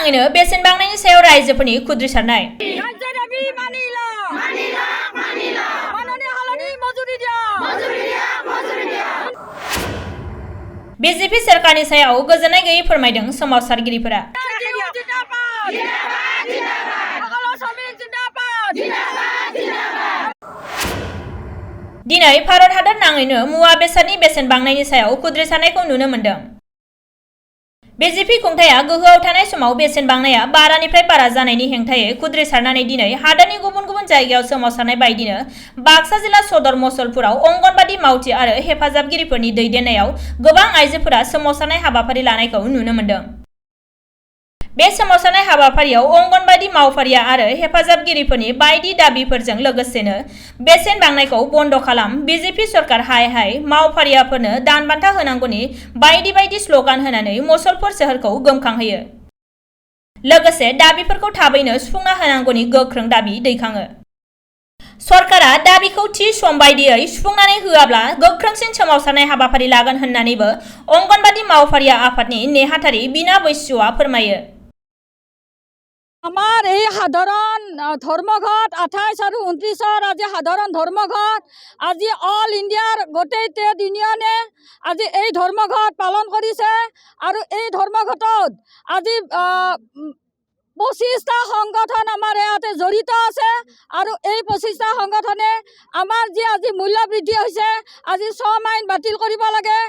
नाङैनो बेसेन बांनायनि सायाव रायजोफोरनि खुद्रिसारनाय बीजेपी सरकारनि सायाव गोजोननाय गैयै फोरमायदों सोमावसारगिरिफोरा दिनै भारत हादर नाङैनो मुवा बेसादनि बेसेन बांनायनि सायाव खुद्रिसारनायखौ नुनो मोनदों बीजेपी खुंथाया गोहोआव थानाय समाव बेसेन बांनाया बारानिफ्राय बारा जानायनि हेंथायै खुद्रिसारनानै दिनै हादरनि गुबुन गुबुन जायगायाव सोमावसारनाय बायदिनो बाक्सा जिल्ला सदर मसलपुराव अंगनबादि मावथि आरो हेफाजाबगिरिफोरनि दैदेननायाव गोबां आइजोफोरा सोमावसारनाय हाबाफारि लानायखौ नुनो मोनदों बे सोमावसारनाय हाबाफारियाव अंगनबादि मावफारिया आरो हेफाजाबगिरिफोरनि बायदि दाबिफोरजों लोगोसेनो बेसेन बांनायखौ बन्द खालाम बीजेपी सरकार हाय हाय मावफारियाफोरनो दानबान्था होनांगौनि बायदि बायदि स्लोगान होनानै मसलपुर सोहोरखौ गोमखांहोयो लोगोसे दाबिफोरखौ थाबैनो सुफुंना होनांगौनि गोख्रों दाबि दैखाङो सरकारा दाबिखौ थि सम बायदियै सुफुंनानै होआब्ला गोख्रोंसिन सोमावसारनाय हाबाफारि लागोन होननानैबो अंगनबादि मावफारिया आफादनि नेहाथारि बिना बैसुआ फोरमायो আমার এই সাধারণ ধর্মঘট 28 আর 29 আজি সাধারণ ধর্মঘট আজি অল ইন্ডিয়ার গোটেই ট্রেড ইউনিয়নে আজি এই ধর্মঘট পালন করেছে আর এই ধর্মঘটত আজি 25টা সংগঠন আমার ইয়াতে জড়িত আছে আর এই 25টা সংগঠনে আমার যে আজি মূল্য বৃদ্ধি হয়েছে আজি শ্রম আইন বাতিল কৰিব লাগে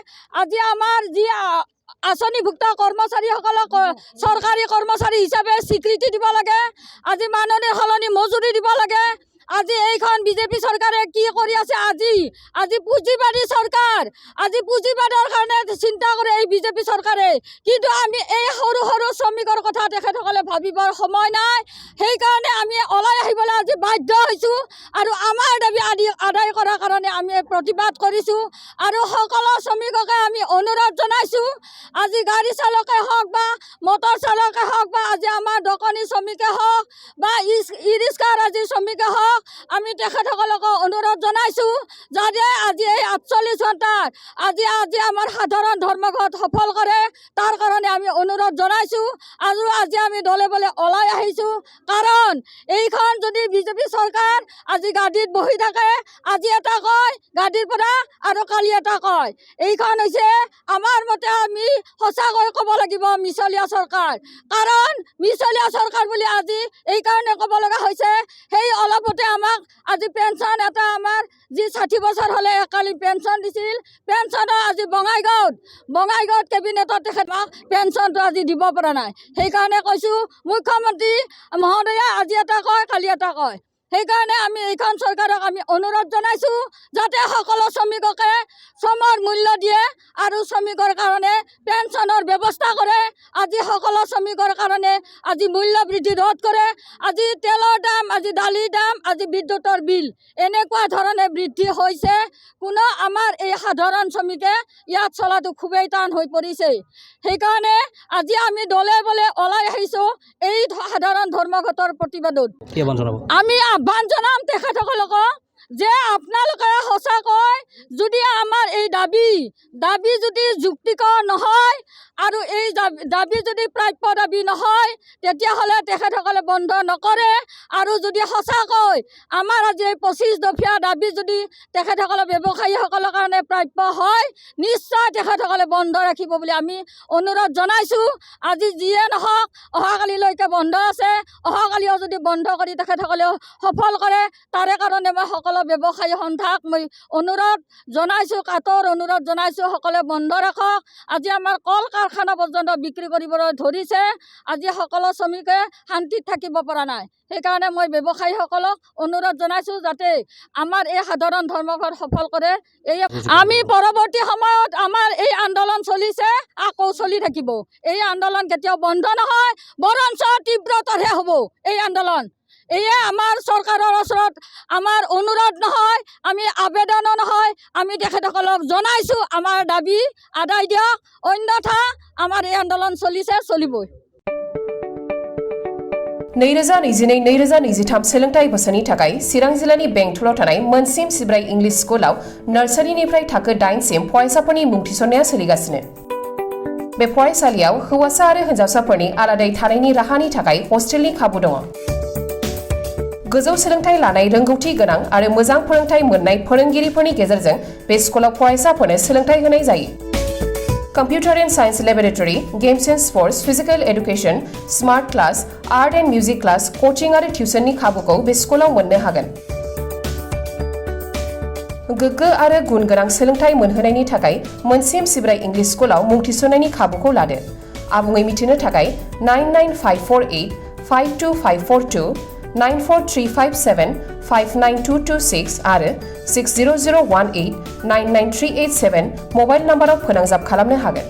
আজি আমাৰ যে আঁচনিভুক্ত কৰ্মচাৰীসকলক চৰকাৰী কৰ্মচাৰী হিচাপে স্বীকৃতি দিব লাগে আজি মাননীৰ সলনি মজুৰি দিব লাগে আজি এইখন বিজেপি চৰকাৰে কি কৰি আছে আজি পুঁজিবাদী চৰকাৰ আজি পুঁজিবাদৰ কাৰণে চিন্তা কৰে এই বিজেপি চৰকাৰে কিন্তু আমি এই সৰু সৰু শ্ৰমিকৰ কথা তেখেতসকলে ভাবিবৰ সময় নাই সেইকাৰণে আমি ওলাই আহিবলৈ আজি বাধ্য হৈছোঁ আৰু আমাৰ দাবী আদায় কৰাৰ কাৰণে আমি প্ৰতিবাদ কৰিছোঁ আৰু সকলো শ্ৰমিককে আমি অনুৰোধ জনাইছোঁ আজি গাড়ী চালকে হওক বা মটৰ চালকে হওক বা আজি আমাৰ দোকানী শ্ৰমিকে হওক বা ই ৰিক্সাৰ আজি শ্ৰমিকে হওক আমি তেখেতসকলক অনুৰোধ জনাইছোঁ যাতে আজি এই 48 ঘণ্টাৰ আজি আমাৰ সাধাৰণ ধৰ্মঘট সফল কৰে তাৰ কাৰণে আমি অনুৰোধ জনাইছোঁ আৰু আজি আমি দলে বলে ওলাই আহিছোঁ কাৰণ এইখন যদি বিজেপি চৰকাৰ আজি গাদীত বহি থাকে আজি এটা কয় গাদীৰ পৰা আৰু কালি এটা কয় এইখন হৈছে আমাৰ মতে আমি সঁচাকৈ ক'ব লাগিব মিছলীয়া চৰকাৰ কাৰণ মিছলীয়া চৰকাৰ বুলি আজি এই কাৰণে ক'ব লগা হৈছে সেই অলপতে আমাক আজি পেঞ্চন এটা আমাৰ যি 60 বছৰ হলে একালি পেঞ্চন দিছিল পেঞ্চনৰ আজি বঙাইগাঁৱত কেবিনেটত তেখেতক পেঞ্চনটো আজি দিব পৰা নাই সেইকাৰণে কৈছোঁ মুখ্যমন্ত্ৰী মহোদয়া আজি এটা কয় কালি এটা কয় সেইকাৰণে আমি এইখন চৰকাৰক আমি অনুৰোধ জনাইছোঁ যাতে সকলো শ্ৰমিককে শ্ৰমৰ মূল্য দিয়ে আৰু শ্ৰমিকৰ কাৰণে পেঞ্চনৰ ব্যৱস্থা কৰে আজি সকলো শ্ৰমিকৰ কাৰণে আজি মূল্য বৃদ্ধি ৰোধ কৰে আজি তেলৰ দাম আজি দালিৰ দাম আজি বিদ্যুতৰ বিল এনেকুৱা ধৰণে বৃদ্ধি হৈছে কোনো আমাৰ এই সাধাৰণ শ্ৰমিকে ইয়াত চলাটো খুবেই টান হৈ পৰিছে সেইকাৰণে আজি আমি দলে বলে ওলাই আহিছোঁ এই সাধাৰণ ধৰ্মঘটৰ প্ৰতিবাদত আমি আহ্বান জনাম তেখেতসকলক যে আপোনালোকে সঁচাকৈ যদি আমাৰ এই দাবী যদি যুক্তিকৰ নহয় আৰু এই দাবী যদি প্ৰাপ্য দাবী নহয় তেতিয়াহ'লে তেখেতসকলে বন্ধ নকৰে আৰু যদি সঁচাকৈ আমাৰ আজি এই 25 দফীয়া দাবী যদি তেখেতসকলৰ ব্যৱসায়ীসকলৰ কাৰণে প্ৰাপ্য হয় নিশ্চয় তেখেতসকলে বন্ধ ৰাখিব বুলি আমি অনুৰোধ জনাইছোঁ আজি যিয়ে নহওক অহাকালিলৈকে বন্ধ আছে অহাকালিও যদি বন্ধ কৰি তেখেতসকলেও সফল কৰে তাৰে কাৰণে মই সকলো ব্যৱসায়ী সন্থাক মই অনুৰোধ জনাইছোঁ কাটৰ অনুৰোধ জনাইছোঁ সকলোৱে বন্ধ ৰাখক আজি আমাৰ কল কাৰখানা পৰ্যন্ত বিক্ৰী কৰিবলৈ ধৰিছে আজি সকলো শ্ৰমিকে শান্তিত থাকিব পৰা নাই সেইকাৰণে মই ব্যৱসায়ীসকলক অনুৰোধ জনাইছোঁ যাতে আমাৰ এই সাধাৰণ ধৰ্মঘট সফল কৰে এই আমি পৰৱৰ্তী সময়ত আমাৰ এই আন্দোলন চলিছে আকৌ চলি থাকিব এই আন্দোলন কেতিয়াও বন্ধ নহয় বৰঞ্চ তীব্ৰতৰহে হ'ব এই আন্দোলন এয়ে আমাৰ চৰকাৰৰ ওচৰত আমাৰ অনুৰোধ নহয় আমি আবেদনো নহয় আমি তেখেতসকলক জনাইছোঁ আমাৰ দাবী আদায় দিয়ক অন্যথা আমাৰ এই আন্দোলন চলিছে চলিবই 2022-2023 सोलोंथाइ बोसोरनि थाखाय चिरां जिल्लानि बेंटलाव थानाय मोनसिम सिब्राय इंलिश स्कुलाव नार्सारिनिफ्राय थाखो 8 सिम फरायसाफोरनि मुं थिसननाया सोलिगासिनो बे फरायसालियाव हौवासा आरो हिन्जावसाफोरनि आलादायै थानायनि राहानि थाखाय हस्टेलनि खाबु दङ। गोजौ सोलोंथाइ लानाय रोंगौथि गोनां आरो मोजां फोरोंथाइ मोननाय फोरोंगिरिफोरनि गेजेरजों बे स्कुलाव फरायसाफोरनो सोलोंथाइ होनाय जायो। Computer and science laboratory, games and sports, physical education, smart class, art and music class, coaching आरो टिउसननि खाबुखौ बे स्कुलाव मोननो हागोन। गोग्गो आरो गुन गोनां सोलोंथाइ मोनहोनायनि थाखाय मोनसिम सिब्राय इंलिश स्कुलाव मुं थिसननायनि खाबुखौ लादो। आबुङै मिथिनो थाखाय 9954852542 9435759226 आरो 6001899387 मबाइल नाम्बाराव फोनांजाब खालामनो हागोन।